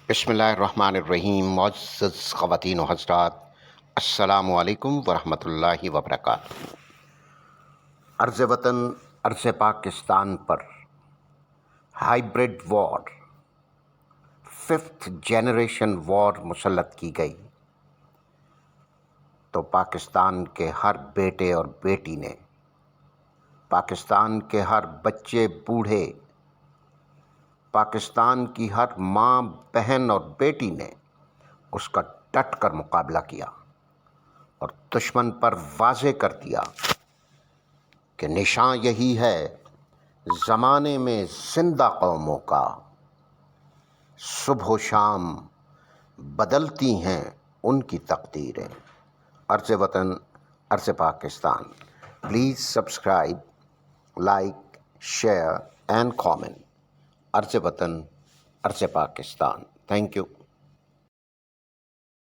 بسم اللہ الرحمن الرحیم. معزز خواتین و حضرات، السلام علیکم ورحمۃ اللہ وبرکاتہ. عرض وطن، عرض پاکستان پر ہائیبرڈ وار، 5th جنریشن وار مسلط کی گئی تو پاکستان کے ہر بیٹے اور بیٹی نے، پاکستان کے ہر بچے بوڑھے، پاکستان کی ہر ماں بہن اور بیٹی نے اس کا ڈٹ کر مقابلہ کیا اور دشمن پر واضح کر دیا کہ نشان یہی ہے زمانے میں زندہ قوموں کا، صبح و شام بدلتی ہیں ان کی تقدیریں. عرض وطن، عرض Pakistan. Please subscribe, like, share and comment. عرض وطن، عرض پاکستان. Thank you.